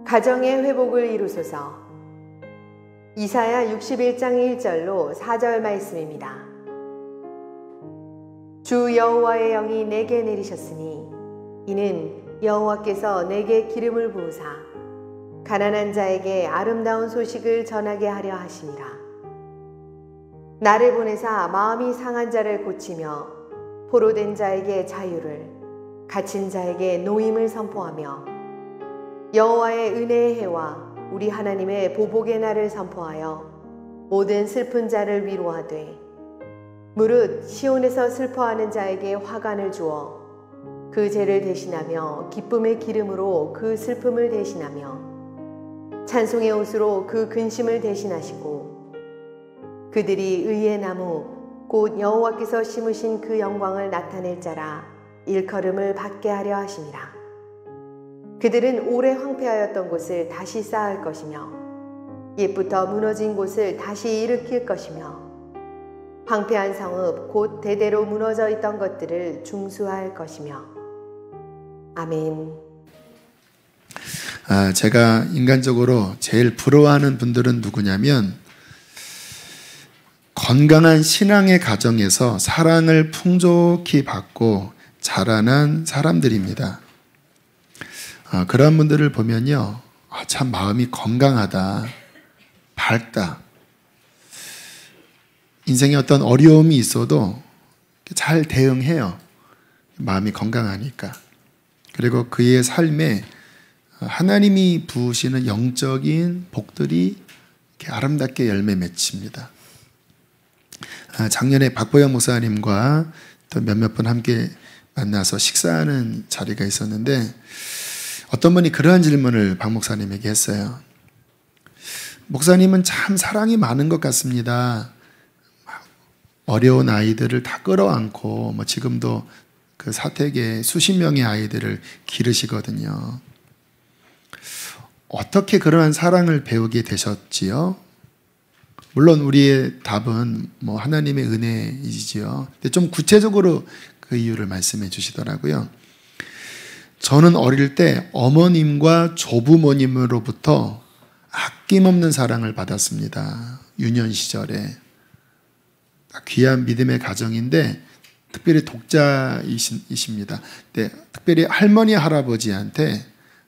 가정의 회복을 이루소서. 이사야 61장 1절로 4절 말씀입니다. 주 여호와의 영이 내게 내리셨으니 이는 여호와께서 내게 기름을 부으사 가난한 자에게 아름다운 소식을 전하게 하려 하심이라. 나를 보내사 마음이 상한 자를 고치며 포로된 자에게 자유를, 갇힌 자에게 노임을 선포하며 여호와의 은혜의 해와 우리 하나님의 보복의 날을 선포하여 모든 슬픈 자를 위로하되 무릇 시온에서 슬퍼하는 자에게 화관을 주어 그 죄를 대신하며 기쁨의 기름으로 그 슬픔을 대신하며 찬송의 옷으로 그 근심을 대신하시고 그들이 의의 나무 곧 여호와께서 심으신 그 영광을 나타낼 자라 일컬음을 받게 하려 하심이라. 그들은 오래 황폐하였던 곳을 다시 쌓을 것이며 옛부터 무너진 곳을 다시 일으킬 것이며 황폐한 성읍 곧 대대로 무너져 있던 것들을 중수할 것이며. 아멘. 제가 인간적으로 제일 부러워하는 분들은 누구냐면 건강한 신앙의 가정에서 사랑을 풍족히 받고 자라난 사람들입니다. 그런 분들을 보면요, 참 마음이 건강하다, 밝다. 인생에 어떤 어려움이 있어도 잘 대응해요. 마음이 건강하니까. 그리고 그의 삶에 하나님이 부으시는 영적인 복들이 이렇게 아름답게 열매 맺힙니다. 작년에 박보영 목사님과 또 몇몇 분 함께 만나서 식사하는 자리가 있었는데 어떤 분이 그러한 질문을 박 목사님에게 했어요. 목사님은 참 사랑이 많은 것 같습니다. 어려운 아이들을 다 끌어안고 지금도 그 사택에 수십 명의 아이들을 기르시거든요. 어떻게 그러한 사랑을 배우게 되셨지요? 물론 우리의 답은 하나님의 은혜이지요. 근데 좀 구체적으로 그 이유를 말씀해 주시더라고요. 저는 어릴 때 어머님과 조부모님으로부터 아낌없는 사랑을 받았습니다. 유년 시절에. 귀한 믿음의 가정인데 특별히 독자이십니다. 네, 특별히 할머니 할아버지한테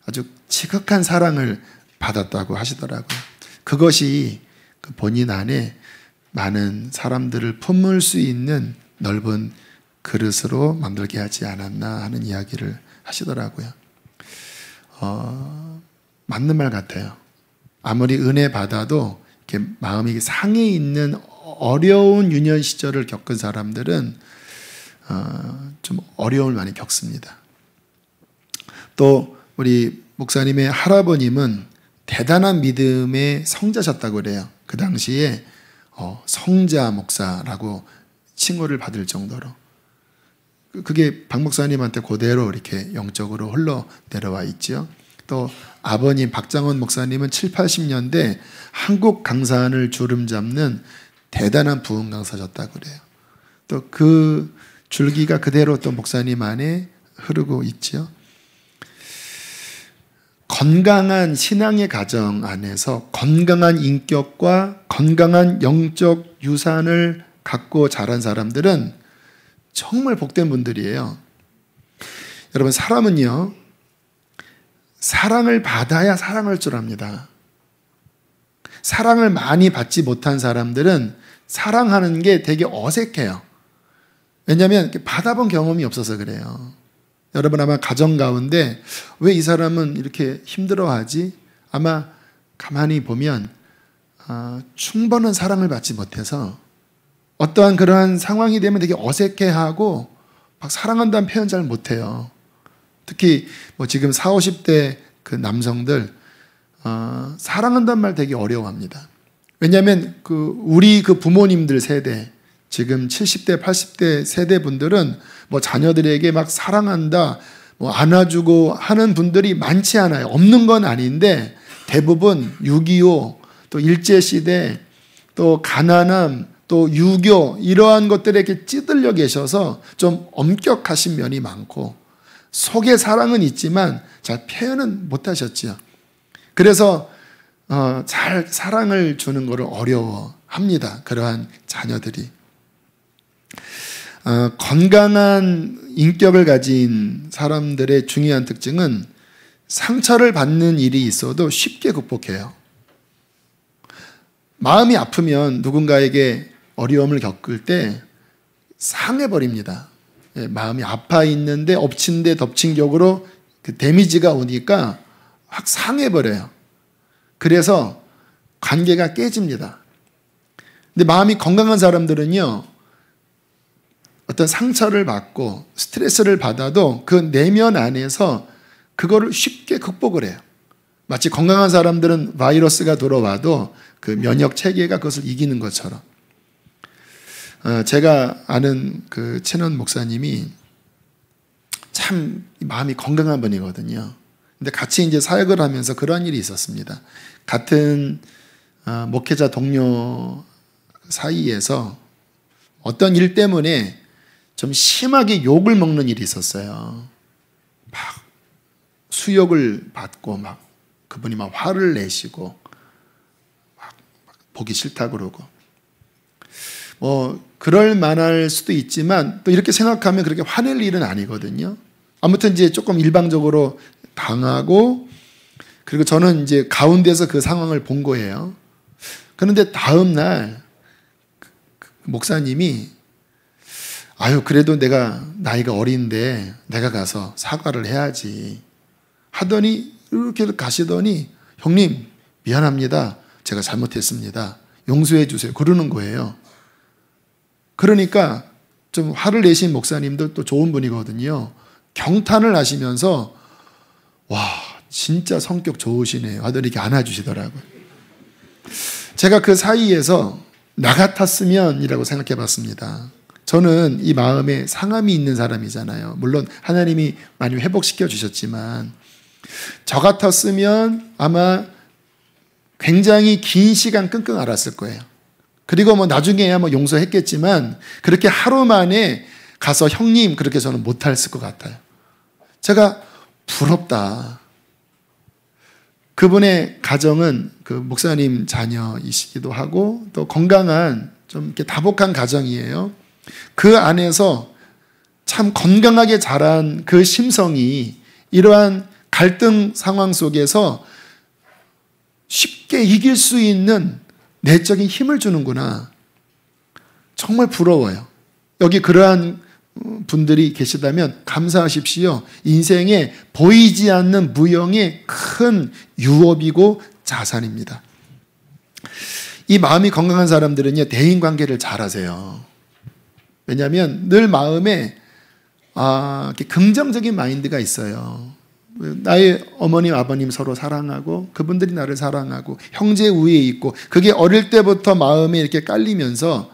아주 지극한 사랑을 받았다고 하시더라고요. 그것이 본인 안에 많은 사람들을 품을 수 있는 넓은 그릇으로 만들게 하지 않았나 하는 이야기를 하시더라고요. 맞는 말 같아요. 아무리 은혜 받아도 이렇게 마음이 상해 있는 어려운 유년 시절을 겪은 사람들은 좀 어려움을 많이 겪습니다. 또 우리 목사님의 할아버님은 대단한 믿음의 성자셨다고 그래요. 그 당시에 성자 목사라고 칭호를 받을 정도로. 그게 박 목사님한테 그대로 이렇게 영적으로 흘러 내려와 있죠. 또 아버님 박장원 목사님은 7, 80년대 한국 강산을 주름잡는 대단한 부흥 강사셨다고 그래요. 또 그 줄기가 그대로 또 목사님 안에 흐르고 있죠. 건강한 신앙의 가정 안에서 건강한 인격과 건강한 영적 유산을 갖고 자란 사람들은 정말 복된 분들이에요. 여러분, 사람은요, 사랑을 받아야 사랑할 줄 압니다. 사랑을 많이 받지 못한 사람들은 사랑하는 게 되게 어색해요. 왜냐하면 받아본 경험이 없어서 그래요. 여러분 아마 가정 가운데 왜 이 사람은 이렇게 힘들어하지? 아마 가만히 보면 충분한 사랑을 받지 못해서 어떠한 그러한 상황이 되면 되게 어색해하고 막 사랑한다는 표현 잘 못해요. 특히 지금 40, 50대 그 남성들 사랑한다는 말 되게 어려워합니다. 왜냐하면 우리 부모님들 세대, 지금 70대, 80대 세대분들은 자녀들에게 막 사랑한다, 안아주고 하는 분들이 많지 않아요. 없는 건 아닌데 대부분 6.25, 또 일제시대, 또 가난함, 또 유교 이러한 것들에 이렇게 찌들려 계셔서 좀 엄격하신 면이 많고 속에 사랑은 있지만 잘 표현은 못하셨죠. 그래서 잘 사랑을 주는 것을 어려워합니다. 그러한 자녀들이. 건강한 인격을 가진 사람들의 중요한 특징은 상처를 받는 일이 있어도 쉽게 극복해요. 마음이 아프면 누군가에게 어려움을 겪을 때 상해버립니다. 마음이 아파 있는데 엎친 데 덮친 격으로 그 데미지가 오니까 확 상해버려요. 그래서 관계가 깨집니다. 근데 마음이 건강한 사람들은요, 어떤 상처를 받고 스트레스를 받아도 그 내면 안에서 그거를 쉽게 극복을 해요. 마치 건강한 사람들은 바이러스가 들어와도 그 면역 체계가 그것을 이기는 것처럼. 제가 아는 그 친원 목사님이 참 마음이 건강한 분이거든요. 근데 같이 이제 사역을 하면서 그런 일이 있었습니다. 같은 목회자 동료 사이에서 어떤 일 때문에 좀 심하게 욕을 먹는 일이 있었어요. 막 수욕을 받고 막 그분이 막 화를 내시고 막 보기 싫다 그러고 그럴 만할 수도 있지만 또 이렇게 생각하면 그렇게 화낼 일은 아니거든요. 아무튼 이제 조금 일방적으로 당하고 그리고 저는 이제 가운데서 그 상황을 본 거예요. 그런데 다음 날 목사님이 그래도 내가 나이가 어린데 내가 가서 사과를 해야지 하더니 이렇게 가시더니 형님 미안합니다. 제가 잘못했습니다. 용서해 주세요. 그러는 거예요. 그러니까 좀 화를 내신 목사님도 또 좋은 분이거든요. 경탄을 하시면서 와 진짜 성격 좋으시네요 하더니 이렇게 안아주시더라고요. 제가 그 사이에서 나 같았으면 이라고 생각해 봤습니다. 저는 이 마음에 상함이 있는 사람이잖아요. 물론 하나님이 많이 회복시켜 주셨지만 저 같았으면 아마 굉장히 긴 시간 끙끙 앓았을 거예요. 그리고 뭐 나중에야 뭐 용서했겠지만 그렇게 하루 만에 가서 형님 그렇게 저는 못했을 것 같아요. 제가 부럽다. 그분의 가정은 그 목사님 자녀이시기도 하고 또 건강한 좀 이렇게 다복한 가정이에요. 그 안에서 참 건강하게 자란 그 심성이 이러한 갈등 상황 속에서 쉽게 이길 수 있는 내적인 힘을 주는구나. 정말 부러워요. 여기 그러한 분들이 계시다면 감사하십시오. 인생에 보이지 않는 무형의 큰 유업이고 자산입니다. 이 마음이 건강한 사람들은요, 대인관계를 잘하세요. 왜냐하면 늘 마음에 이렇게 긍정적인 마인드가 있어요. 나의 어머님, 아버님 서로 사랑하고 그분들이 나를 사랑하고 형제 우위에 있고 그게 어릴 때부터 마음에 이렇게 깔리면서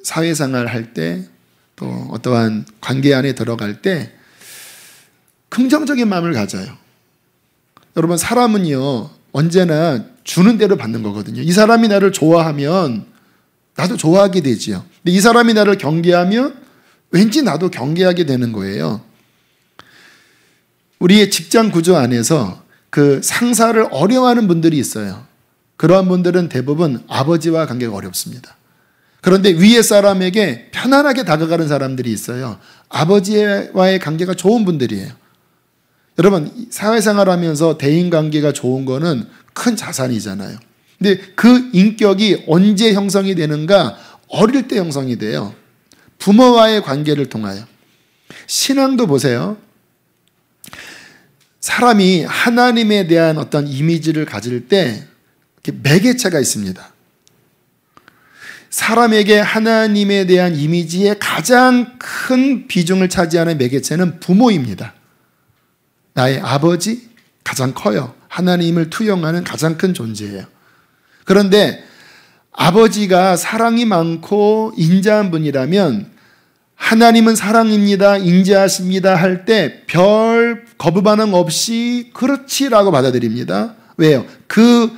사회생활 할 때 또 어떠한 관계 안에 들어갈 때 긍정적인 마음을 가져요. 여러분 사람은요 언제나 주는 대로 받는 거거든요. 이 사람이 나를 좋아하면 나도 좋아하게 되지요. 근데 이 사람이 나를 경계하면 왠지 나도 경계하게 되는 거예요. 우리의 직장 구조 안에서 그 상사를 어려워하는 분들이 있어요. 그러한 분들은 대부분 아버지와 관계가 어렵습니다. 그런데 위에 사람에게 편안하게 다가가는 사람들이 있어요. 아버지와의 관계가 좋은 분들이에요. 여러분 사회생활 하면서 대인관계가 좋은 거는 큰 자산이잖아요. 근데 그 인격이 언제 형성이 되는가? 어릴 때 형성이 돼요. 부모와의 관계를 통하여. 신앙도 보세요. 사람이 하나님에 대한 어떤 이미지를 가질 때 매개체가 있습니다. 사람에게 하나님에 대한 이미지의 가장 큰 비중을 차지하는 매개체는 부모입니다. 나의 아버지 가장 커요. 하나님을 투영하는 가장 큰 존재예요. 그런데 아버지가 사랑이 많고 인자한 분이라면 하나님은 사랑입니다, 인자하십니다 할 때 별 거부 반응 없이 그렇지라고 받아들입니다. 왜요? 그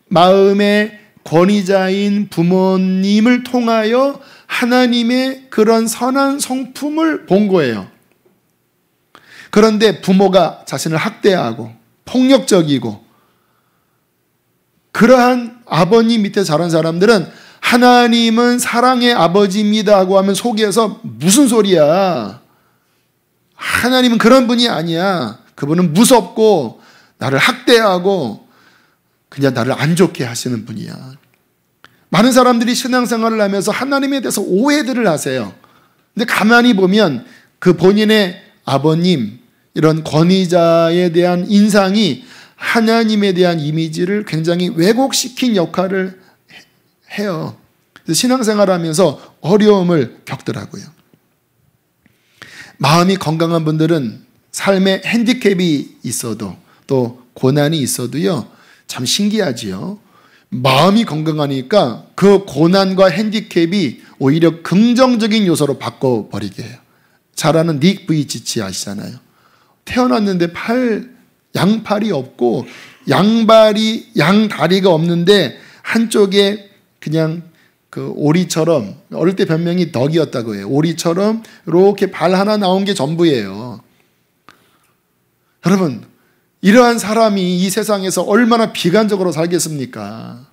마음의 권위자인 부모님을 통하여 하나님의 그런 선한 성품을 본 거예요. 그런데 부모가 자신을 학대하고 폭력적이고 그러한 아버님 밑에 자란 사람들은 하나님은 사랑의 아버지입니다 하고 하면 속에서 무슨 소리야. 하나님은 그런 분이 아니야. 그분은 무섭고 나를 학대하고 그냥 나를 안 좋게 하시는 분이야. 많은 사람들이 신앙생활을 하면서 하나님에 대해서 오해들을 하세요. 근데 가만히 보면 그 본인의 아버님, 이런 권위자에 대한 인상이 하나님에 대한 이미지를 굉장히 왜곡시킨 역할을 해요. 그래서 신앙생활을 하면서 어려움을 겪더라고요. 마음이 건강한 분들은 삶에 핸디캡이 있어도 또 고난이 있어도요, 참 신기하지요. 마음이 건강하니까 그 고난과 핸디캡이 오히려 긍정적인 요소로 바꿔버리게 해요. 잘 아는 닉 부이치치 아시잖아요. 태어났는데 양팔이 없고 양다리가 없는데 한쪽에 그냥 그 오리처럼, 어릴 때 별명이 덕이었다고 해요. 오리처럼 이렇게 발 하나 나온 게 전부예요. 여러분, 이러한 사람이 이 세상에서 얼마나 비관적으로 살겠습니까?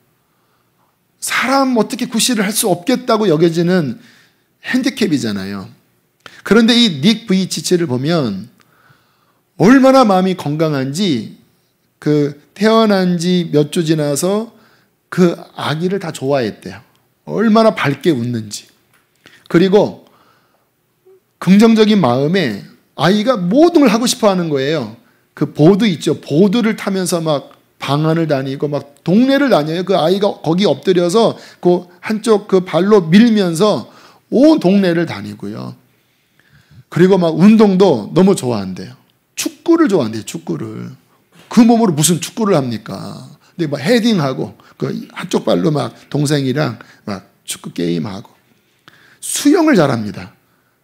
사람 어떻게 구실을 할 수 없겠다고 여겨지는 핸디캡이잖아요. 그런데 이 닉 부이치치를 보면 얼마나 마음이 건강한지, 그 태어난 지 몇 주 지나서 그 아기를 다 좋아했대요. 얼마나 밝게 웃는지. 그리고 긍정적인 마음에 아이가 모든 걸 하고 싶어 하는 거예요. 그 보드 있죠. 보드를 타면서 막 방안을 다니고 막 동네를 다녀요. 그 아이가 거기 엎드려서 그 한쪽 그 발로 밀면서 온 동네를 다니고요. 그리고 막 운동도 너무 좋아한대요. 축구를 좋아한대요. 축구를. 그 몸으로 무슨 축구를 합니까? 근데 막 헤딩하고 그 한쪽 발로 막 동생이랑 막 축구 게임하고 수영을 잘합니다.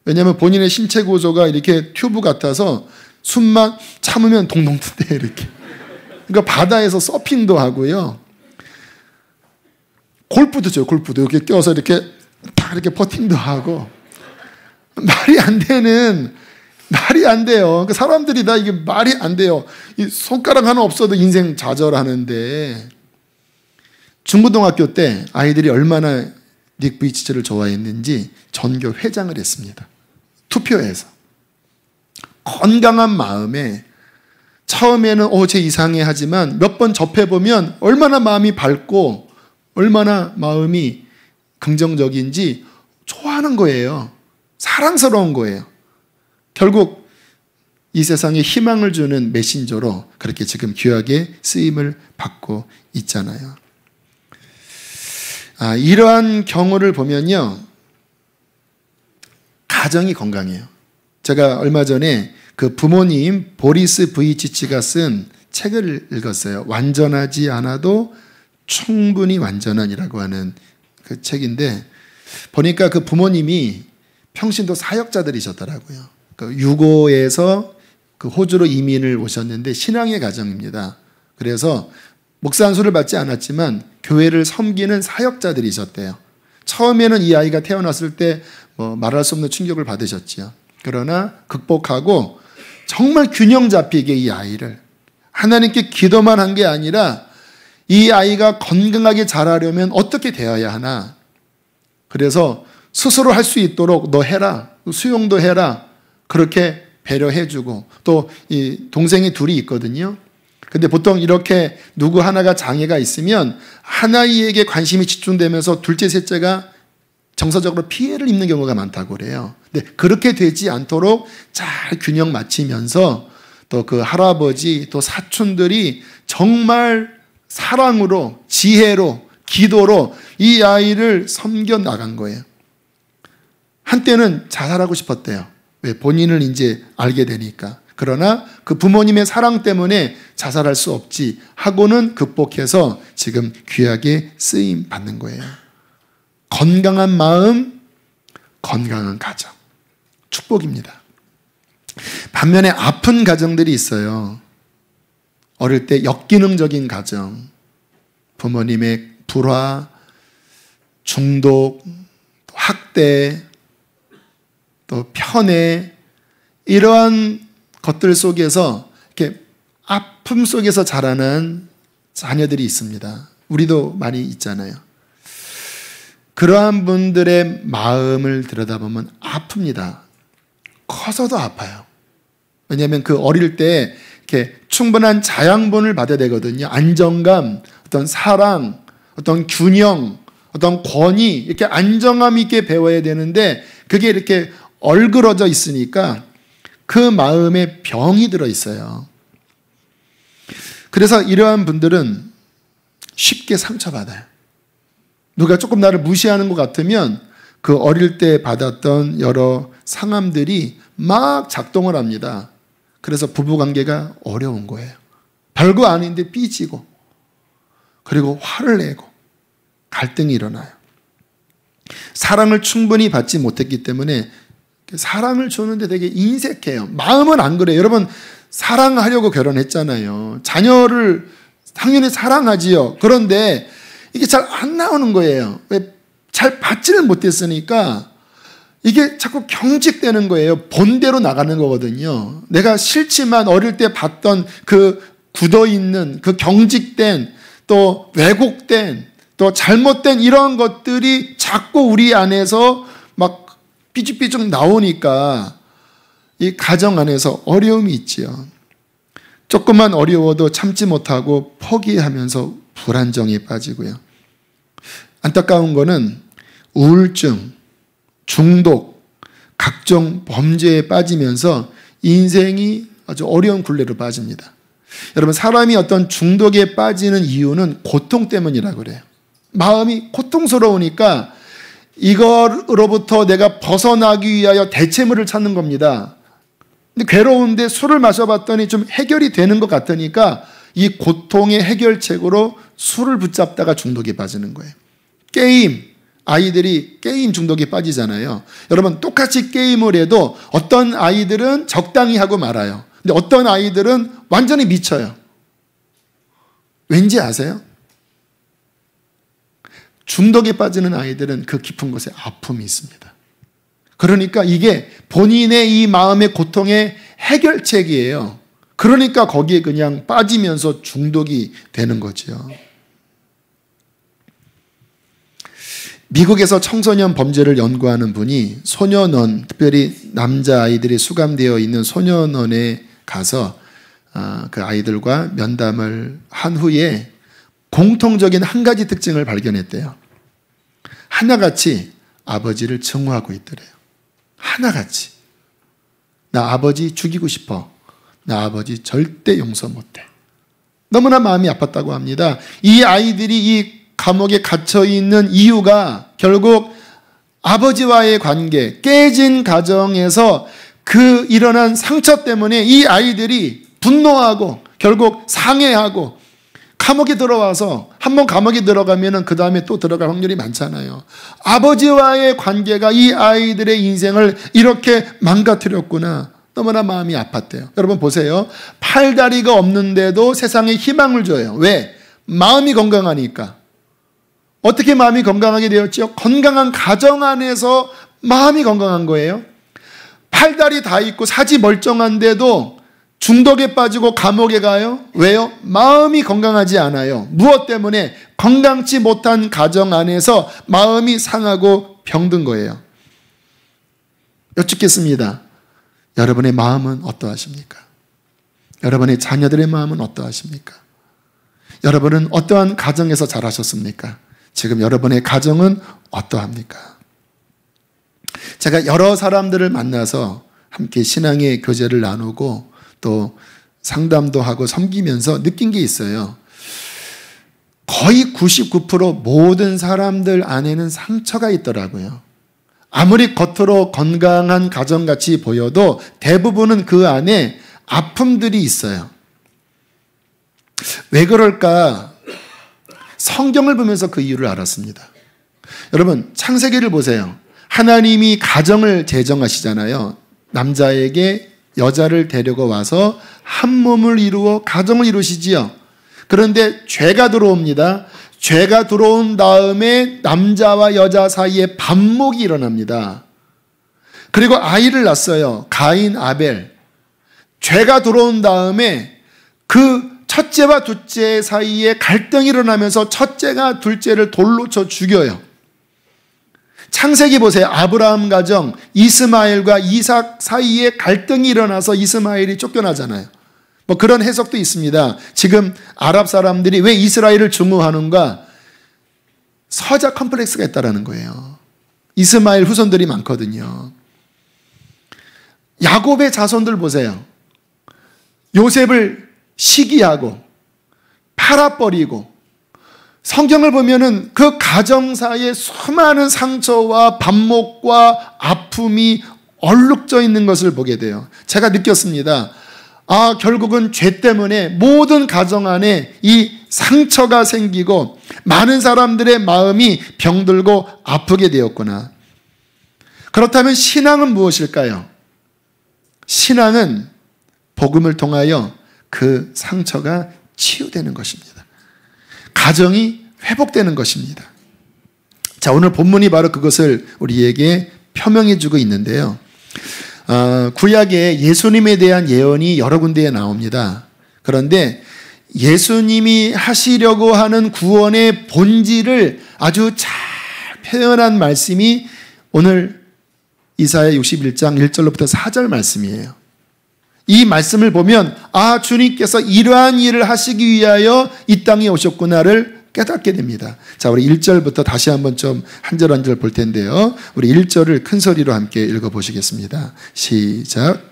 왜냐하면 본인의 신체 구조가 이렇게 튜브 같아서 숨만 참으면 동동 뜬대 이렇게. 그러니까 바다에서 서핑도 하고요. 골프도 쳐요. 골프도 이렇게 껴서 이렇게 딱 이렇게 퍼팅도 하고. 말이 안 돼요. 그러니까 사람들이 다 이게 말이 안 돼요. 이 손가락 하나 없어도 인생 좌절하는데. 중고등학교 때 아이들이 얼마나 닉 부이치치를 좋아했는지 전교 회장을 했습니다. 투표해서. 건강한 마음에 처음에는 쟤 이상해 하지만 몇 번 접해보면 얼마나 마음이 밝고 얼마나 마음이 긍정적인지 좋아하는 거예요. 사랑스러운 거예요. 결국 이 세상에 희망을 주는 메신저로 그렇게 지금 귀하게 쓰임을 받고 있잖아요. 이러한 경우를 보면요, 가정이 건강해요. 제가 얼마 전에 그 부모님 보리스 부이치치가 쓴 책을 읽었어요. 완전하지 않아도 충분히 완전한이라고 하는 그 책인데, 보니까 그 부모님이 평신도 사역자들이셨더라고요. 그 유고에서 그 호주로 이민을 오셨는데 신앙의 가정입니다. 그래서 목사 안수를 받지 않았지만 교회를 섬기는 사역자들이셨대요. 처음에는 이 아이가 태어났을 때 말할 수 없는 충격을 받으셨지요. 그러나 극복하고 정말 균형 잡히게 이 아이를 하나님께 기도만 한 게 아니라 이 아이가 건강하게 자라려면 어떻게 되어야 하나. 그래서 스스로 할 수 있도록 너 해라. 수용도 해라. 그렇게 배려해주고, 또 이 동생이 둘이 있거든요. 근데 보통 이렇게 누구 하나가 장애가 있으면 하나이에게 관심이 집중되면서 둘째, 셋째가 정서적으로 피해를 입는 경우가 많다고 그래요. 근데 그렇게 되지 않도록 잘 균형 맞추면서 또 그 할아버지 또 사촌들이 정말 사랑으로, 지혜로, 기도로 이 아이를 섬겨 나간 거예요. 한때는 자살하고 싶었대요. 왜? 본인을 이제 알게 되니까. 그러나 그 부모님의 사랑 때문에 자살할 수 없지 하고는 극복해서 지금 귀하게 쓰임 받는 거예요. 건강한 마음, 건강한 가정. 축복입니다. 반면에 아픈 가정들이 있어요. 어릴 때 역기능적인 가정, 부모님의 불화, 중독, 학대, 또 편애, 이러한 것들 속에서 이렇게 아픔 속에서 자라는 자녀들이 있습니다. 우리도 많이 있잖아요. 그러한 분들의 마음을 들여다보면 아픕니다. 커서도 아파요. 왜냐하면 그 어릴 때 이렇게 충분한 자양분을 받아야 되거든요. 안정감, 어떤 사랑, 어떤 균형, 어떤 권위, 이렇게 안정감 있게 배워야 되는데 그게 이렇게 얼그러져 있으니까 그 마음에 병이 들어 있어요. 그래서 이러한 분들은 쉽게 상처받아요. 누가 조금 나를 무시하는 것 같으면 그 어릴 때 받았던 여러 상함들이 막 작동을 합니다. 그래서 부부관계가 어려운 거예요. 별거 아닌데 삐지고, 그리고 화를 내고 갈등이 일어나요. 사랑을 충분히 받지 못했기 때문에 사랑을 주는데 되게 인색해요. 마음은 안 그래요. 여러분, 사랑하려고 결혼했잖아요. 자녀를 당연히 사랑하지요. 그런데 이게 잘 안 나오는 거예요. 왜? 잘 받지를 못했으니까 이게 자꾸 경직되는 거예요. 본대로 나가는 거거든요. 내가 싫지만 어릴 때 봤던 그 굳어있는, 그 경직된, 또 왜곡된, 또 잘못된 이런 것들이 자꾸 우리 안에서 막 삐죽삐죽 나오니까 이 가정 안에서 어려움이 있지요. 조금만 어려워도 참지 못하고 포기하면서 불안정에 빠지고요. 안타까운 거는 우울증, 중독, 각종 범죄에 빠지면서 인생이 아주 어려운 굴레로 빠집니다. 여러분, 사람이 어떤 중독에 빠지는 이유는 고통 때문이라고 그래요. 마음이 고통스러우니까 이거로부터 내가 벗어나기 위하여 대체물을 찾는 겁니다. 근데 괴로운데 술을 마셔봤더니 좀 해결이 되는 것 같으니까 이 고통의 해결책으로 술을 붙잡다가 중독에 빠지는 거예요. 게임, 아이들이 게임 중독에 빠지잖아요. 여러분, 똑같이 게임을 해도 어떤 아이들은 적당히 하고 말아요. 근데 어떤 아이들은 완전히 미쳐요. 왠지 아세요? 중독에 빠지는 아이들은 그 깊은 곳에 아픔이 있습니다. 그러니까 이게 본인의 이 마음의 고통의 해결책이에요. 그러니까 거기에 그냥 빠지면서 중독이 되는 거죠. 미국에서 청소년 범죄를 연구하는 분이 소년원, 특별히 남자아이들이 수감되어 있는 소년원에 가서 그 아이들과 면담을 한 후에 공통적인 한 가지 특징을 발견했대요. 하나같이 아버지를 증오하고 있더래요. 하나같이. 나 아버지 죽이고 싶어. 나 아버지 절대 용서 못해. 너무나 마음이 아팠다고 합니다. 이 아이들이 이 감옥에 갇혀 있는 이유가 결국 아버지와의 관계, 깨진 가정에서 그 일어난 상처 때문에 이 아이들이 분노하고 결국 상해하고 감옥에 들어와서 한번 감옥에 들어가면 그 다음에 또 들어갈 확률이 많잖아요. 아버지와의 관계가 이 아이들의 인생을 이렇게 망가뜨렸구나. 너무나 마음이 아팠대요. 여러분 보세요. 팔다리가 없는데도 세상에 희망을 줘요. 왜? 마음이 건강하니까. 어떻게 마음이 건강하게 되었죠? 건강한 가정 안에서 마음이 건강한 거예요. 팔다리 다 있고 사지 멀쩡한데도 중독에 빠지고 감옥에 가요. 왜요? 마음이 건강하지 않아요. 무엇 때문에? 건강치 못한 가정 안에서 마음이 상하고 병든 거예요. 여쭙겠습니다. 여러분의 마음은 어떠하십니까? 여러분의 자녀들의 마음은 어떠하십니까? 여러분은 어떠한 가정에서 자라셨습니까? 지금 여러분의 가정은 어떠합니까? 제가 여러 사람들을 만나서 함께 신앙의 교제를 나누고 또 상담도 하고 섬기면서 느낀 게 있어요. 거의 99% 모든 사람들 안에는 상처가 있더라고요. 아무리 겉으로 건강한 가정같이 보여도 대부분은 그 안에 아픔들이 있어요. 왜 그럴까? 성경을 보면서 그 이유를 알았습니다. 여러분, 창세기를 보세요. 하나님이 가정을 제정하시잖아요. 남자에게 여자를 데리고 와서 한 몸을 이루어 가정을 이루시지요. 그런데 죄가 들어옵니다. 죄가 들어온 다음에 남자와 여자 사이에 반목이 일어납니다. 그리고 아이를 낳았어요. 가인, 아벨. 죄가 들어온 다음에 그 첫째와 둘째 사이에 갈등이 일어나면서 첫째가 둘째를 돌로 쳐 죽여요. 창세기 보세요. 아브라함 가정 이스마엘과 이삭 사이에 갈등이 일어나서 이스마엘이 쫓겨나잖아요. 뭐 그런 해석도 있습니다. 지금 아랍 사람들이 왜 이스라엘을 증오하는가? 서자 컴플렉스가 있다는 거예요. 이스마엘 후손들이 많거든요. 야곱의 자손들 보세요. 요셉을 시기하고 팔아버리고, 성경을 보면은 그 가정사에 수많은 상처와 반목과 아픔이 얼룩져 있는 것을 보게 돼요. 제가 느꼈습니다. 결국은 죄 때문에 모든 가정 안에 이 상처가 생기고 많은 사람들의 마음이 병들고 아프게 되었구나. 그렇다면 신앙은 무엇일까요? 신앙은 복음을 통하여 그 상처가 치유되는 것입니다. 가정이 회복되는 것입니다. 자, 오늘 본문이 바로 그것을 우리에게 표명해 주고 있는데요. 구약에 예수님에 대한 예언이 여러 군데에 나옵니다. 그런데 예수님이 하시려고 하는 구원의 본질을 아주 잘 표현한 말씀이 오늘 이사야 61장 1절로부터 4절 말씀이에요. 이 말씀을 보면 주님께서 이러한 일을 하시기 위하여 이 땅에 오셨구나를 깨닫게 됩니다. 자, 우리 1절부터 다시 한번 좀 한 절 한 절 볼 텐데요. 우리 1절을 큰 소리로 함께 읽어보시겠습니다. 시작.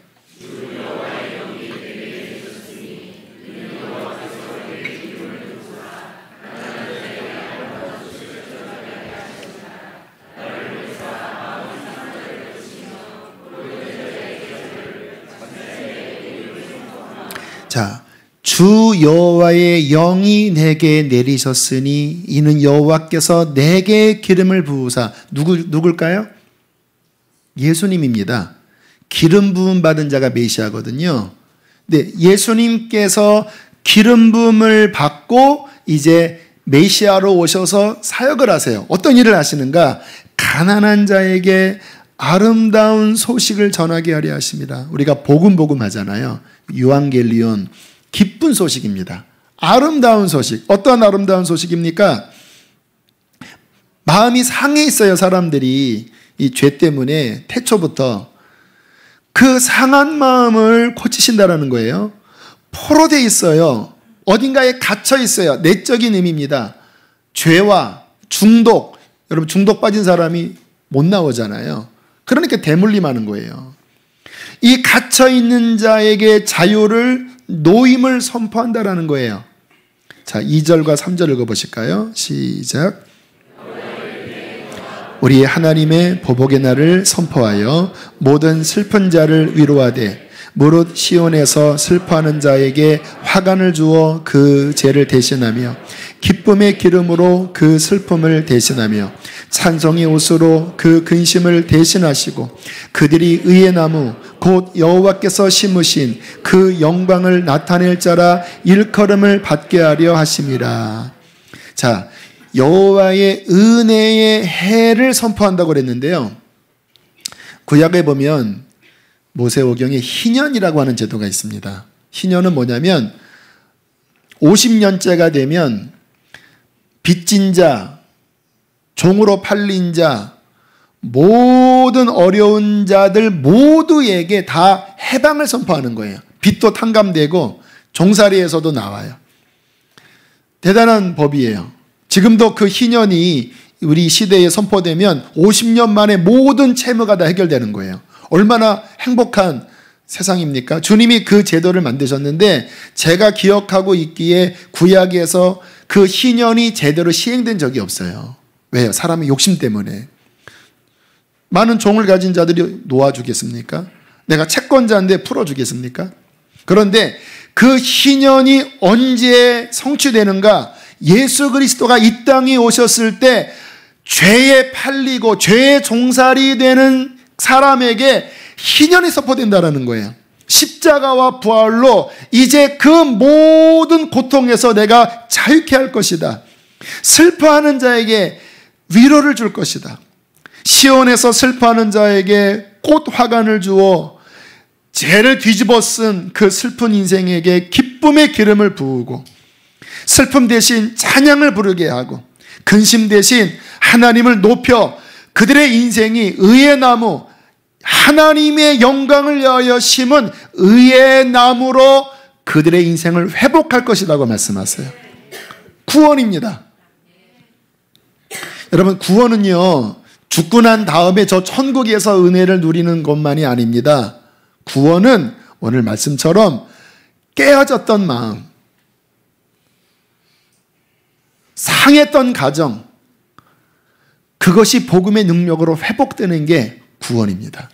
자, 주 여호와의 영이 내게 내리셨으니 이는 여호와께서 내게 기름을 부으사. 누굴까요? 예수님입니다. 기름 부음 받은 자가 메시아거든요. 네, 예수님께서 기름 부음을 받고 이제 메시아로 오셔서 사역을 하세요. 어떤 일을 하시는가? 가난한 자에게 아름다운 소식을 전하게 하려 하십니다. 우리가 복음 하잖아요. 유앙겔리온, 기쁜 소식입니다. 아름다운 소식. 어떤 아름다운 소식입니까? 마음이 상해 있어요. 사람들이 이 죄 때문에 태초부터 그 상한 마음을 고치신다라는 거예요. 포로되어 있어요. 어딘가에 갇혀 있어요. 내적인 의미입니다. 죄와 중독. 여러분, 중독 빠진 사람이 못 나오잖아요. 그러니까 대물림하는 거예요. 이 갇혀있는 자에게 자유를, 노임을 선포한다라는 거예요. 자, 2절과 3절 읽어보실까요? 시작. 우리 하나님의 보복의 날을 선포하여 모든 슬픈 자를 위로하되 무릇 시온에서 슬퍼하는 자에게 화관을 주어 그 죄를 대신하며 기쁨의 기름으로 그 슬픔을 대신하며 찬송의 옷으로 그 근심을 대신하시고 그들이 의의 나무 곧 여호와께서 심으신 그 영광을 나타낼 자라 일컬음을 받게 하려 하심이라. 자, 여호와의 은혜의 해를 선포한다고 그랬는데요. 구약에 보면 모세오경에 희년이라고 하는 제도가 있습니다. 희년은 뭐냐면 50년째가 되면 빚진 자, 종으로 팔린 자, 모든 어려운 자들 모두에게 다 해방을 선포하는 거예요. 빚도 탕감되고 종살이에서도 나와요. 대단한 법이에요. 지금도 그 희년이 우리 시대에 선포되면 50년 만에 모든 채무가 다 해결되는 거예요. 얼마나 행복한 세상입니까? 주님이 그 제도를 만드셨는데 제가 기억하고 있기에 구약에서 그 희년이 제대로 시행된 적이 없어요. 왜요? 사람의 욕심 때문에. 많은 종을 가진 자들이 놓아주겠습니까? 내가 채권자인데 풀어주겠습니까? 그런데 그 희년이 언제 성취되는가? 예수 그리스도가 이 땅에 오셨을 때 죄에 팔리고 죄의 종살이 되는 사람에게 희년이 선포된다는 거예요. 십자가와 부활로 이제 그 모든 고통에서 내가 자유케 할 것이다. 슬퍼하는 자에게 위로를 줄 것이다. 시온에서 슬퍼하는 자에게 꽃 화관을 주어 죄를 뒤집어 쓴 그 슬픈 인생에게 기쁨 기쁨의 기름을 부으고 슬픔 대신 찬양을 부르게 하고 근심 대신 하나님을 높여 그들의 인생이 의의 나무, 하나님의 영광을 위하여 심은 의의 나무로 그들의 인생을 회복할 것이라고 말씀하세요. 구원입니다. 여러분, 구원은요, 죽고 난 다음에 저 천국에서 은혜를 누리는 것만이 아닙니다. 구원은 오늘 말씀처럼 깨어졌던 마음, 상했던 가정, 그것이 복음의 능력으로 회복되는 게 구원입니다.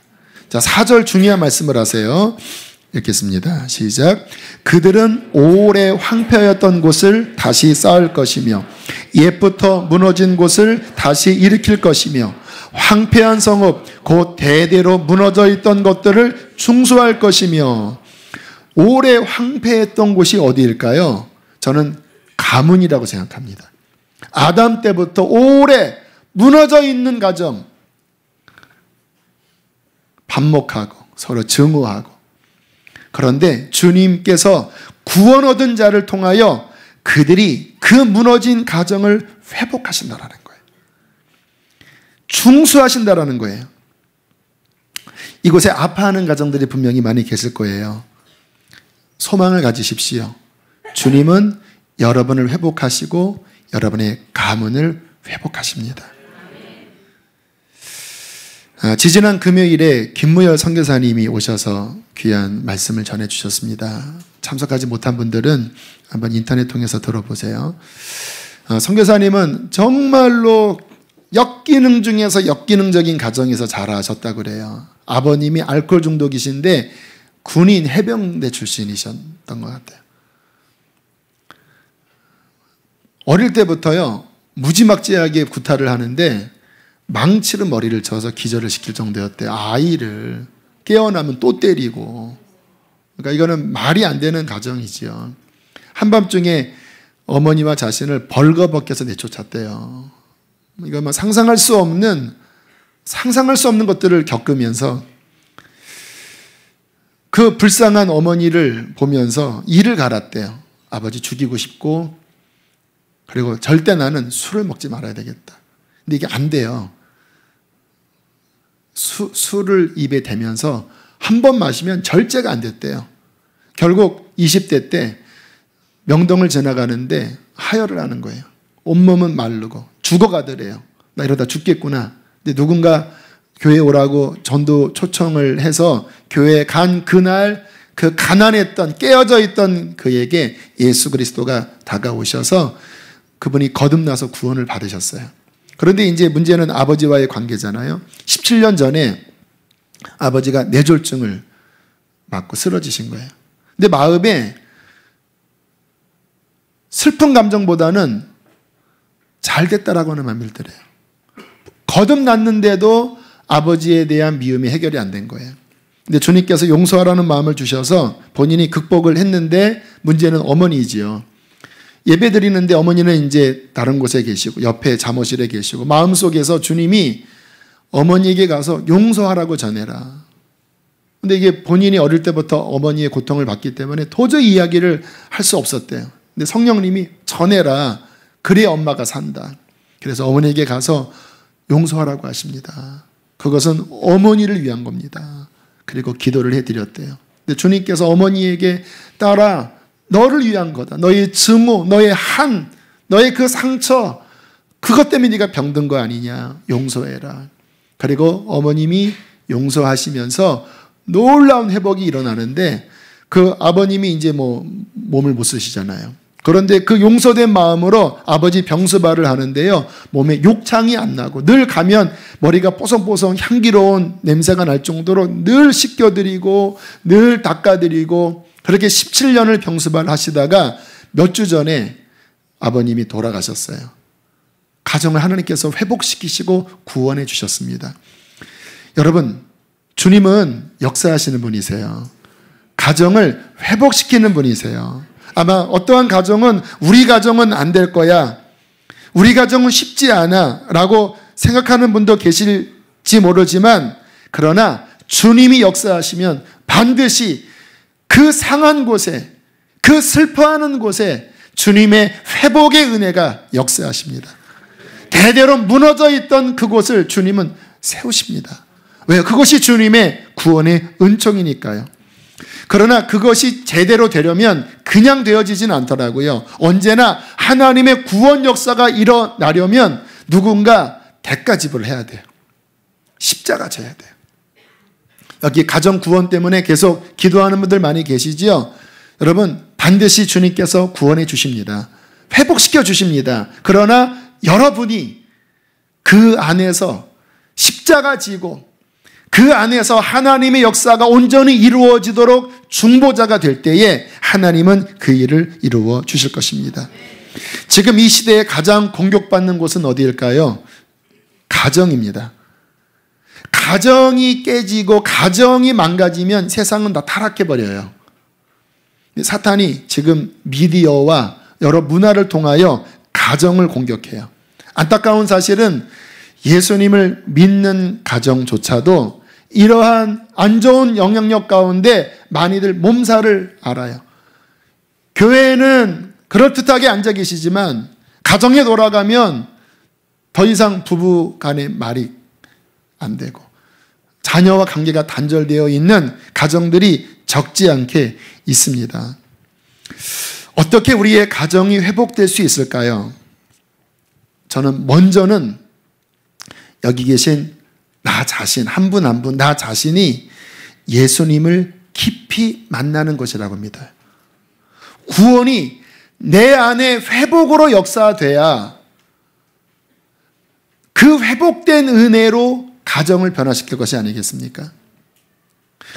자, 4절 중요한 말씀을 하세요. 읽겠습니다. 시작. 그들은 오래 황폐하였던 곳을 다시 쌓을 것이며 옛부터 무너진 곳을 다시 일으킬 것이며 황폐한 성읍 곧 대대로 무너져 있던 것들을 중수할 것이며. 오래 황폐했던 곳이 어디일까요? 저는 가문이라고 생각합니다. 아담 때부터 오래 무너져 있는 가정, 반목하고 서로 증오하고. 그런데 주님께서 구원 얻은 자를 통하여 그들이 그 무너진 가정을 회복하신다라는 거예요. 중수하신다라는 거예요. 이곳에 아파하는 가정들이 분명히 많이 계실 거예요. 소망을 가지십시오. 주님은 여러분을 회복하시고 여러분의 가문을 회복하십니다. 지지난 금요일에 김무열 선교사님이 오셔서 귀한 말씀을 전해주셨습니다. 참석하지 못한 분들은 한번 인터넷 통해서 들어보세요. 선교사님은 정말로 역기능 중에서 역기능적인 가정에서 자라셨다고 그래요. 아버님이 알코올 중독이신데 군인 해병대 출신이셨던 것 같아요. 어릴 때부터요, 무지막지하게 구타를 하는데 망치로 머리를 쳐서 기절을 시킬 정도였대요. 아이를 깨어나면 또 때리고. 그러니까 이거는 말이 안 되는 가정이지요. 한밤중에 어머니와 자신을 벌거벗겨서 내쫓았대요. 이거 상상할 수 없는 것들을 겪으면서 그 불쌍한 어머니를 보면서 이를 갈았대요. 아버지 죽이고 싶고, 그리고 절대 나는 술을 먹지 말아야 되겠다. 근데 이게 안 돼요. 술을 입에 대면서 한 번 마시면 절제가 안 됐대요. 결국 20대 때 명동을 지나가는데 하혈을 하는 거예요. 온몸은 마르고 죽어가더래요. 나 이러다 죽겠구나. 근데 누군가 교회에 오라고 전도 초청을 해서 교회에 간 그날 그 가난했던 깨어져 있던 그에게 예수 그리스도가 다가오셔서 그분이 거듭나서 구원을 받으셨어요. 그런데 이제 문제는 아버지와의 관계잖아요. 17년 전에 아버지가 뇌졸중을 맞고 쓰러지신 거예요. 근데 마음에 슬픈 감정보다는 잘 됐다라고 하는 마음이 들어요. 거듭났는데도 아버지에 대한 미움이 해결이 안 된 거예요. 근데 주님께서 용서하라는 마음을 주셔서 본인이 극복을 했는데 문제는 어머니이지요. 예배 드리는데 어머니는 이제 다른 곳에 계시고 옆에 잠옷실에 계시고 마음속에서 주님이 어머니에게 가서 용서하라고 전해라. 근데 이게 본인이 어릴 때부터 어머니의 고통을 받기 때문에 도저히 이야기를 할 수 없었대요. 근데 성령님이 전해라. 그래야 엄마가 산다. 그래서 어머니에게 가서 용서하라고 하십니다. 그것은 어머니를 위한 겁니다. 그리고 기도를 해드렸대요. 근데 주님께서 어머니에게 따라 너를 위한 거다. 너의 증오, 너의 너의 그 상처, 그것 때문에 네가 병든 거 아니냐. 용서해라. 그리고 어머님이 용서하시면서 놀라운 회복이 일어나는데 그 아버님이 이제 몸을 못 쓰시잖아요. 그런데 그 용서된 마음으로 아버지 병수발을 하는데요. 몸에 욕창이 안 나고 늘 가면 머리가 뽀송뽀송 향기로운 냄새가 날 정도로 늘 씻겨드리고 늘 닦아드리고 그렇게 17년을 병수발 하시다가 몇 주 전에 아버님이 돌아가셨어요. 가정을 하나님께서 회복시키시고 구원해 주셨습니다. 여러분, 주님은 역사하시는 분이세요. 가정을 회복시키는 분이세요. 아마 어떠한 가정은 우리 가정은 안 될 거야. 우리 가정은 쉽지 않아. 라고 생각하는 분도 계실지 모르지만 그러나 주님이 역사하시면 반드시 그 상한 곳에 그 슬퍼하는 곳에 주님의 회복의 은혜가 역사하십니다. 대대로 무너져 있던 그곳을 주님은 세우십니다. 왜요? 그것이 주님의 구원의 은총이니까요. 그러나 그것이 제대로 되려면 그냥 되어지진 않더라고요. 언제나 하나님의 구원 역사가 일어나려면 누군가 대가 지불을 해야 돼요. 십자가 져야 돼요. 여기 가정 구원 때문에 계속 기도하는 분들 많이 계시지요? 여러분, 반드시 주님께서 구원해 주십니다. 회복시켜 주십니다. 그러나 여러분이 그 안에서 십자가 지고 그 안에서 하나님의 역사가 온전히 이루어지도록 중보자가 될 때에 하나님은 그 일을 이루어 주실 것입니다. 지금 이 시대에 가장 공격받는 곳은 어디일까요? 가정입니다. 가정이 깨지고 가정이 망가지면 세상은 다 타락해버려요. 사탄이 지금 미디어와 여러 문화를 통하여 가정을 공격해요. 안타까운 사실은 예수님을 믿는 가정조차도 이러한 안 좋은 영향력 가운데 많이들 몸살을 앓아요. 교회에는 그럴듯하게 앉아 계시지만 가정에 돌아가면 더 이상 부부 간의 말이 안 되고 자녀와 관계가 단절되어 있는 가정들이 적지 않게 있습니다. 어떻게 우리의 가정이 회복될 수 있을까요? 저는 먼저는 여기 계신 나 자신, 한 분 한 분, 나 자신이 예수님을 깊이 만나는 것이라고 믿어요. 구원이 내 안에 회복으로 역사돼야 그 회복된 은혜로 가정을 변화시킬 것이 아니겠습니까?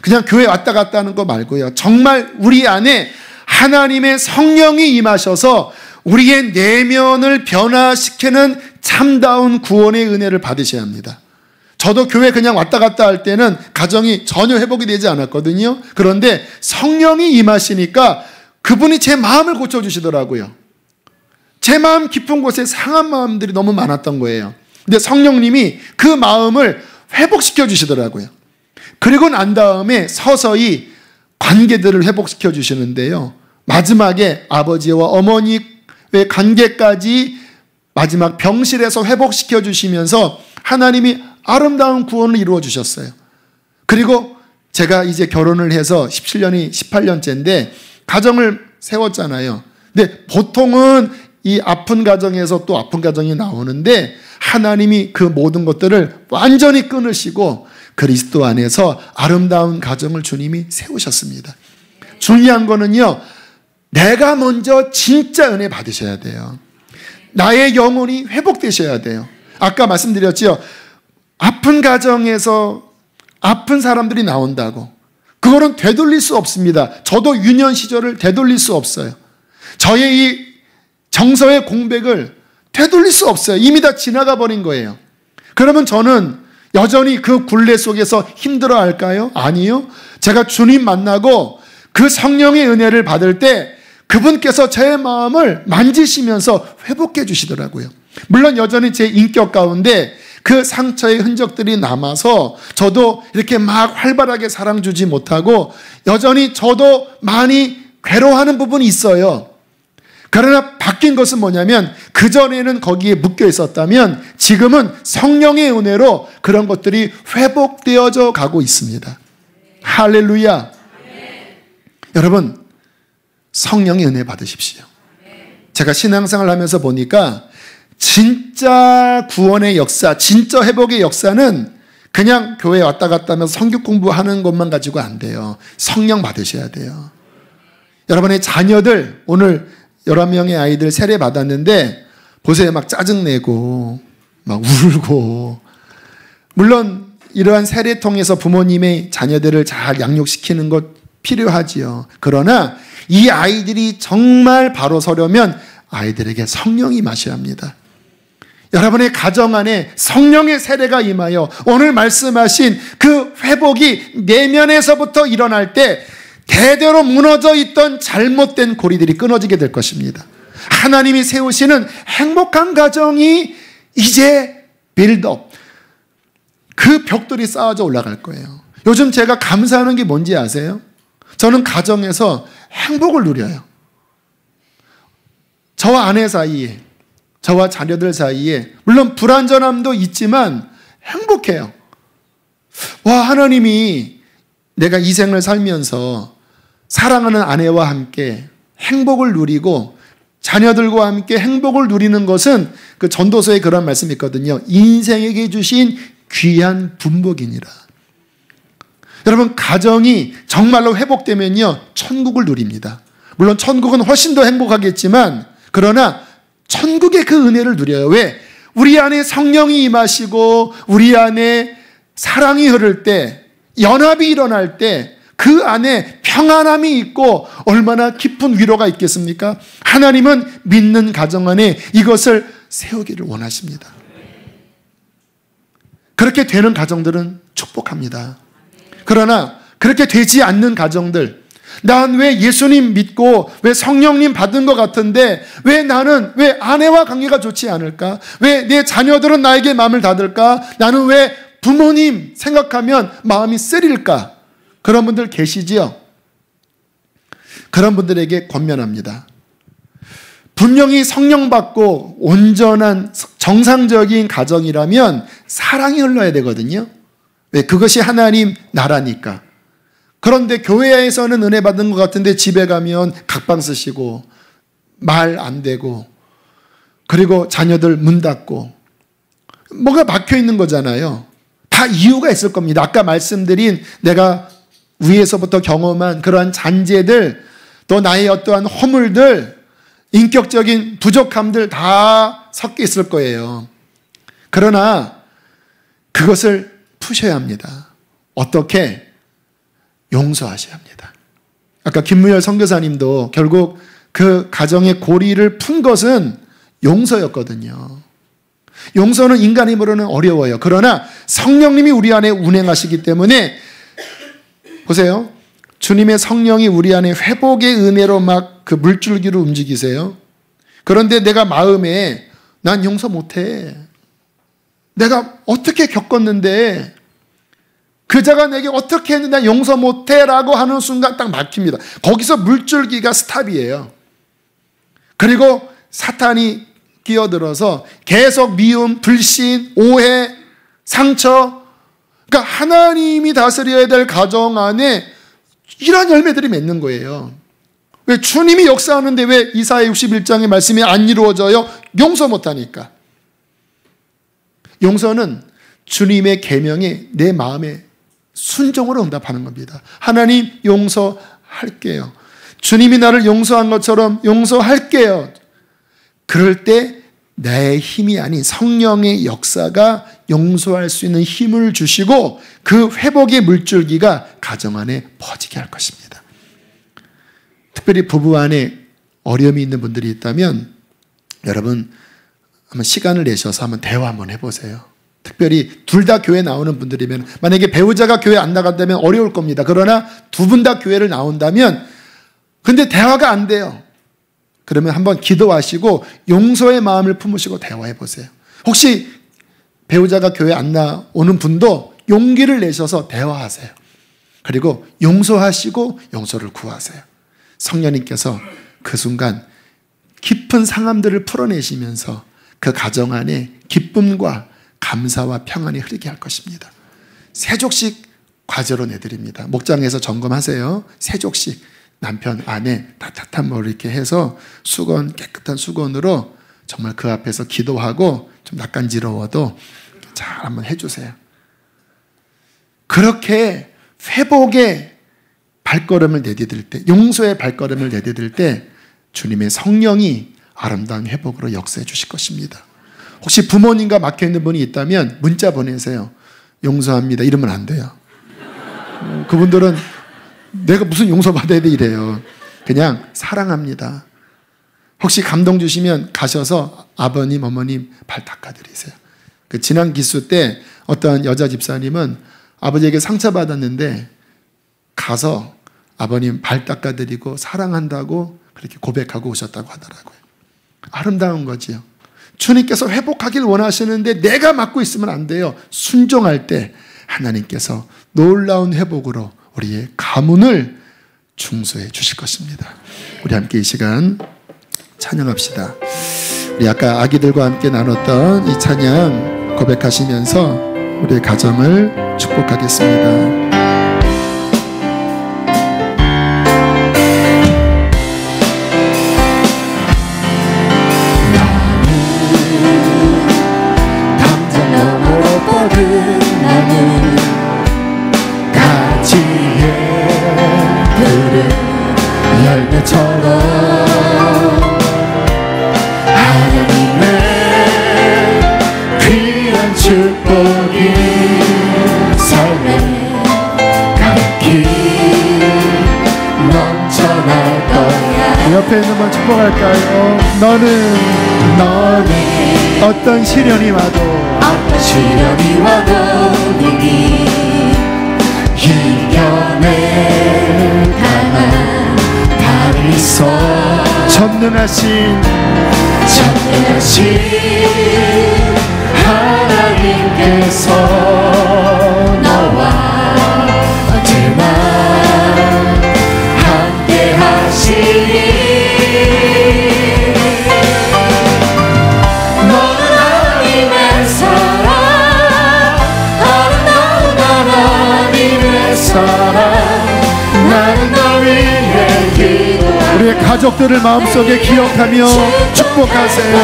그냥 교회 왔다 갔다 하는 거 말고요. 정말 우리 안에 하나님의 성령이 임하셔서 우리의 내면을 변화시키는 참다운 구원의 은혜를 받으셔야 합니다. 저도 교회 그냥 왔다 갔다 할 때는 가정이 전혀 회복이 되지 않았거든요. 그런데 성령이 임하시니까 그분이 제 마음을 고쳐주시더라고요. 제 마음 깊은 곳에 상한 마음들이 너무 많았던 거예요. 근데 성령님이 그 마음을 회복시켜 주시더라고요. 그리고 난 다음에 서서히 관계들을 회복시켜 주시는데요. 마지막에 아버지와 어머니의 관계까지 마지막 병실에서 회복시켜 주시면서 하나님이 아름다운 구원을 이루어 주셨어요. 그리고 제가 이제 결혼을 해서 17년이 18년째인데 가정을 세웠잖아요. 근데 보통은 이 아픈 가정에서 또 아픈 가정이 나오는데 하나님이 그 모든 것들을 완전히 끊으시고 그리스도 안에서 아름다운 가정을 주님이 세우셨습니다. 중요한 거는요, 내가 먼저 진짜 은혜 받으셔야 돼요. 나의 영혼이 회복되셔야 돼요. 아까 말씀드렸죠. 아픈 가정에서 아픈 사람들이 나온다고. 그거는 되돌릴 수 없습니다. 저도 유년 시절을 되돌릴 수 없어요. 저의 이 정서의 공백을 되돌릴 수 없어요. 이미 다 지나가 버린 거예요. 그러면 저는 여전히 그 굴레 속에서 힘들어 할까요? 아니요. 제가 주님 만나고 그 성령의 은혜를 받을 때 그분께서 제 마음을 만지시면서 회복해 주시더라고요. 물론 여전히 제 인격 가운데 그 상처의 흔적들이 남아서 저도 이렇게 막 활발하게 사랑 주지 못하고 여전히 저도 많이 괴로워하는 부분이 있어요. 그러나 바뀐 것은 뭐냐면 그전에는 거기에 묶여 있었다면 지금은 성령의 은혜로 그런 것들이 회복되어져 가고 있습니다. 할렐루야. 여러분, 성령의 은혜 받으십시오. 제가 신앙생활을 하면서 보니까 진짜 구원의 역사, 진짜 회복의 역사는 그냥 교회 왔다 갔다 하면서 성경 공부하는 것만 가지고 안 돼요. 성령 받으셔야 돼요. 여러분의 자녀들, 오늘 11명의 아이들 세례 받았는데 보세요. 막 짜증내고 막 울고. 물론 이러한 세례 통해서 부모님의 자녀들을 잘 양육시키는 것 필요하지요. 그러나 이 아이들이 정말 바로 서려면 아이들에게 성령이 임하셔야 합니다. 여러분의 가정 안에 성령의 세례가 임하여 오늘 말씀하신 그 회복이 내면에서부터 일어날 때 대대로 무너져 있던 잘못된 고리들이 끊어지게 될 것입니다. 하나님이 세우시는 행복한 가정이 이제 빌드업, 그 벽돌이 쌓아져 올라갈 거예요. 요즘 제가 감사하는 게 뭔지 아세요? 저는 가정에서 행복을 누려요. 저와 아내 사이에, 저와 자녀들 사이에 물론 불완전함도 있지만 행복해요. 와, 하나님이 내가 이 생을 살면서 사랑하는 아내와 함께 행복을 누리고 자녀들과 함께 행복을 누리는 것은 그 전도서에 그런 말씀이 있거든요. 인생에게 주신 귀한 분복이니라. 여러분, 가정이 정말로 회복되면요, 천국을 누립니다. 물론 천국은 훨씬 더 행복하겠지만, 그러나 천국의 그 은혜를 누려요. 왜? 우리 안에 성령이 임하시고 우리 안에 사랑이 흐를 때, 연합이 일어날 때 그 안에 평안함이 있고 얼마나 깊은 위로가 있겠습니까? 하나님은 믿는 가정 안에 이것을 세우기를 원하십니다. 그렇게 되는 가정들은 축복합니다. 그러나 그렇게 되지 않는 가정들, 난 왜 예수님 믿고 왜 성령님 받은 것 같은데 왜 나는 왜 아내와 관계가 좋지 않을까? 왜 내 자녀들은 나에게 마음을 닫을까? 나는 왜 부모님 생각하면 마음이 쓰릴까? 그런 분들 계시지요? 그런 분들에게 권면합니다. 분명히 성령 받고 온전한 정상적인 가정이라면 사랑이 흘러야 되거든요. 왜? 그것이 하나님 나라니까. 그런데 교회에서는 은혜 받은 것 같은데 집에 가면 각방 쓰시고 말 안 되고 그리고 자녀들 문 닫고 뭐가 막혀 있는 거잖아요. 다 이유가 있을 겁니다. 아까 말씀드린 내가 위에서부터 경험한 그러한 잔재들, 또 나의 어떠한 허물들, 인격적인 부족함들 다 섞여 있을 거예요. 그러나 그것을 푸셔야 합니다. 어떻게? 용서하셔야 합니다. 아까 김무열 선교사님도 결국 그 가정의 고리를 푼 것은 용서였거든요. 용서는 인간 힘으로는 어려워요. 그러나 성령님이 우리 안에 운행하시기 때문에 보세요. 주님의 성령이 우리 안에 회복의 은혜로 막 그 물줄기로 움직이세요. 그런데 내가 마음에 난 용서 못해. 내가 어떻게 겪었는데 그자가 내게 어떻게 했는데 난 용서 못해 라고 하는 순간 딱 막힙니다. 거기서 물줄기가 스탑이에요. 그리고 사탄이 끼어들어서 계속 미움, 불신, 오해, 상처, 그러니까 하나님이 다스려야 될 가정 안에 이런 열매들이 맺는 거예요. 왜? 주님이 역사하는데 왜 이사야 61장의 말씀이 안 이루어져요? 용서 못하니까. 용서는 주님의 계명에 내 마음에 순종으로 응답하는 겁니다. 하나님 용서할게요. 주님이 나를 용서한 것처럼 용서할게요. 그럴 때 내 힘이 아닌 성령의 역사가 용서할 수 있는 힘을 주시고 그 회복의 물줄기가 가정 안에 퍼지게 할 것입니다. 특별히 부부 안에 어려움이 있는 분들이 있다면 여러분 한번 시간을 내셔서 한번 대화 한번 해보세요. 특별히 둘 다 교회 나오는 분들이면, 만약에 배우자가 교회 안 나간다면 어려울 겁니다. 그러나 두 분 다 교회를 나온다면, 근데 대화가 안 돼요. 그러면 한번 기도하시고 용서의 마음을 품으시고 대화해 보세요. 혹시 배우자가 교회 안 나오는 분도 용기를 내셔서 대화하세요. 그리고 용서하시고 용서를 구하세요. 성령님께서 그 순간 깊은 상함들을 풀어내시면서 그 가정 안에 기쁨과 감사와 평안이 흐르게 할 것입니다. 3족씩 과제로 내드립니다. 목장에서 점검하세요. 3족씩 남편, 아내 따뜻한 물 이렇게 해서 수건, 깨끗한 수건으로 정말 그 앞에서 기도하고 좀 낯간지러워도 잘 한번 해주세요. 그렇게 회복의 발걸음을 내디딜 때, 용서의 발걸음을 내디딜 때 주님의 성령이 아름다운 회복으로 역사해 주실 것입니다. 혹시 부모님과 막혀있는 분이 있다면 문자 보내세요. 용서합니다. 이러면 안 돼요. 그분들은 내가 무슨 용서받아야 돼 이래요. 그냥 사랑합니다. 혹시 감동 주시면 가셔서 아버님, 어머님 발 닦아드리세요. 그 지난 기수 때 어떤 여자 집사님은 아버지에게 상처받았는데 가서 아버님 발 닦아드리고 사랑한다고 그렇게 고백하고 오셨다고 하더라고요. 아름다운 거지요. 주님께서 회복하길 원하시는데 내가 맡고 있으면 안 돼요. 순종할 때 하나님께서 놀라운 회복으로 우리의 가문을 중소해 주실 것입니다. 우리 함께 이 시간 찬양합시다. 우리 아까 아기들과 함께 나눴던 이 찬양 고백하시면서 우리의 가정을 축복하겠습니다. 나는 가지에 푸른 열매처럼 하나님의 귀한 축복이 삶에 가득히 넘쳐날 거야. 옆에 있는 분 축복할까요? 너는 어떤 시련이 와도 시련이 와도 능히 이겨낼 강한 발이 있어. 전능하신 하나님께서 너와 언제나 함께 하시니 나는 너 위해 기도하며 우리의 가족들을 마음속에 기억하며 축복하세요.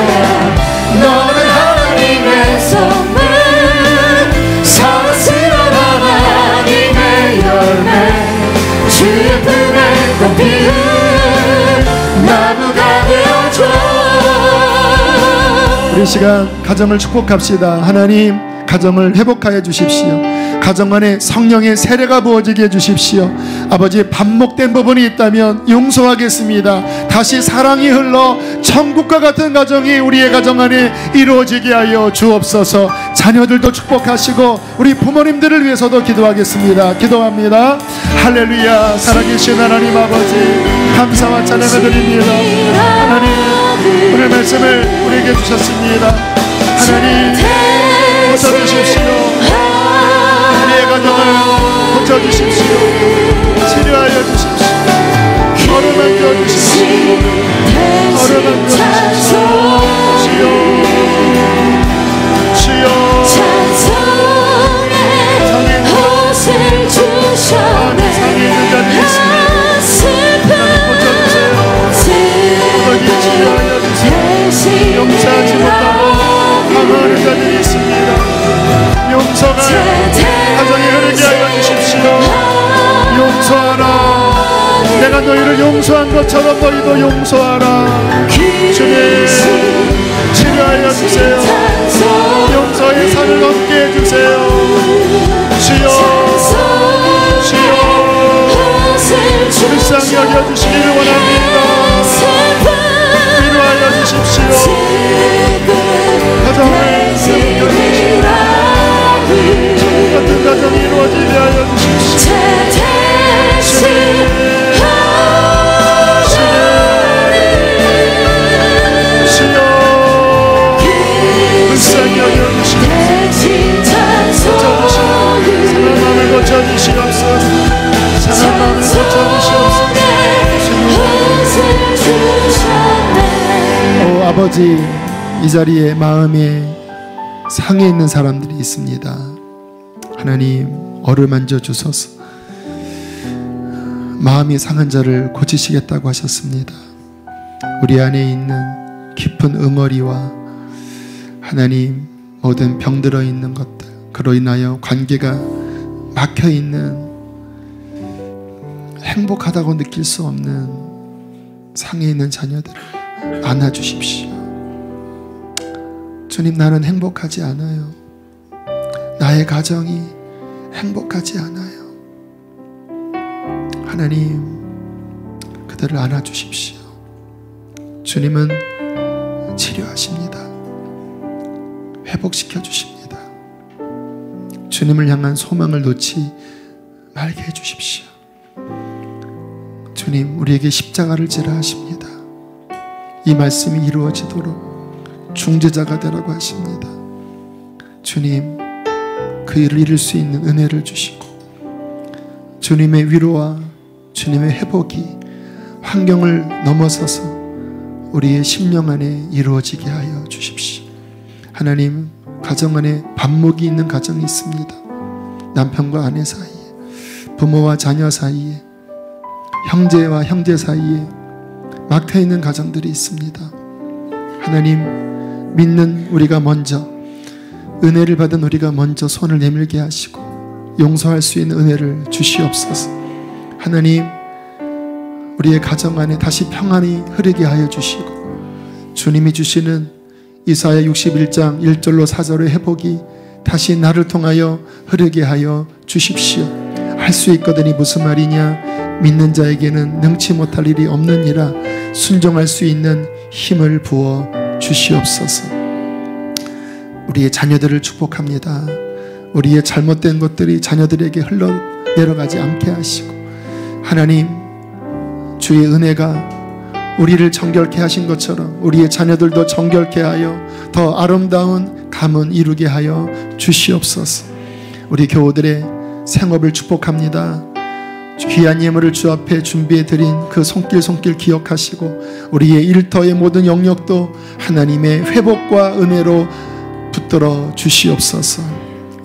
너는 하나님의 선물 사랑스러운 하나님의 열매 주의 품에 꽃 피운 나무가 되어줘. 우리 시간 가정을 축복합시다. 하나님 가정을 회복하여 주십시오. 가정 안에 성령의 세례가 부어지게 해주십시오. 아버지 반목된 부분이 있다면 용서하겠습니다. 다시 사랑이 흘러 천국과 같은 가정이 우리의 가정 안에 이루어지게 하여 주옵소서. 자녀들도 축복하시고 우리 부모님들을 위해서도 기도하겠습니다. 기도합니다. 할렐루야. 살아계신 하나님 아버지 감사와 찬양을 드립니다. 하나님 오늘 말씀을 우리에게 주셨습니다. 하나님 고쳐주십시오. 우리의 가정을 고쳐주십시오. 치료하여 주십시오. 어루만져 주십시오. 어루만져 주십시오. 주여 찬송의 옷을 주셔내 상이 있는 자들이 있습니다. 거기 치료하여 주십시오. 용서하지 못하고 강화하는 자들이 있습니다. 용서가 가정에 흐르게 하여 주십시오. 용서하라. 내가 너희를 용서한 것처럼 너희도 용서하라. 주님 치료하여 주세요. 용서의 산을 넘게 해주세요. 주여 주여 불쌍히 여겨주시기를 원합니다. 위로하여 주십시오. 가정을 여겨주십시오. 같은 가정이 이루어지게 하여 주십시오. 불쌍히 여겨주십시오. 사랑하는 마음을 고쳐주시옵소서. 사랑하는 마음을 고쳐주시옵소서. 오 아버지 이 자리에 마음에 상해 있는 사람들이 있습니다. 하나님 어루만져 주소서. 마음이 상한 자를 고치시겠다고 하셨습니다. 우리 안에 있는 깊은 응어리와 하나님 모든 병들어 있는 것들, 그로 인하여 관계가 막혀 있는 행복하다고 느낄 수 없는 상해 있는 자녀들을 안아주십시오. 주님 나는 행복하지 않아요. 나의 가정이 행복하지 않아요. 하나님 그들을 안아주십시오. 주님은 치료하십니다. 회복시켜 주십니다. 주님을 향한 소망을 놓지 말게 해주십시오. 주님 우리에게 십자가를 지라 하십니다. 이 말씀이 이루어지도록 중재자가 되라고 하십니다. 주님 그 일을 이룰 수 있는 은혜를 주시고 주님의 위로와 주님의 회복이 환경을 넘어서서 우리의 심령 안에 이루어지게 하여 주십시오. 하나님, 가정 안에 반목이 있는 가정이 있습니다. 남편과 아내 사이에, 부모와 자녀 사이에, 형제와 형제 사이에 막혀 있는 가정들이 있습니다. 하나님, 믿는 우리가 먼저, 은혜를 받은 우리가 먼저 손을 내밀게 하시고 용서할 수 있는 은혜를 주시옵소서. 하나님, 우리의 가정 안에 다시 평안이 흐르게 하여 주시고 주님이 주시는 이사야 61장 1절로 4절의 회복이 다시 나를 통하여 흐르게 하여 주십시오. 할 수 있거든이 무슨 말이냐? 믿는 자에게는 능치 못할 일이 없느니라. 순종할 수 있는 힘을 부어 주시옵소서. 우리의 자녀들을 축복합니다. 우리의 잘못된 것들이 자녀들에게 흘러내려가지 않게 하시고, 하나님, 주의 은혜가 우리를 정결케 하신 것처럼 우리의 자녀들도 정결케 하여 더 아름다운 가문 이루게 하여 주시옵소서. 우리 교우들의 생업을 축복합니다. 귀한 예물을 주 앞에 준비해 드린 그 손길 기억하시고 우리의 일터의 모든 영역도 하나님의 회복과 은혜로 붙들어 주시옵소서.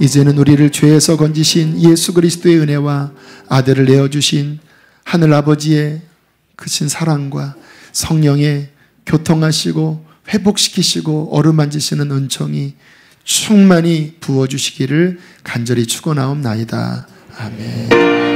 이제는 우리를 죄에서 건지신 예수 그리스도의 은혜와 아들을 내어주신 하늘 아버지의 크신 사랑과 성령의 교통하시고 회복시키시고 어루만지시는 은총이 충만히 부어주시기를 간절히 축원하옵나이다. 아멘.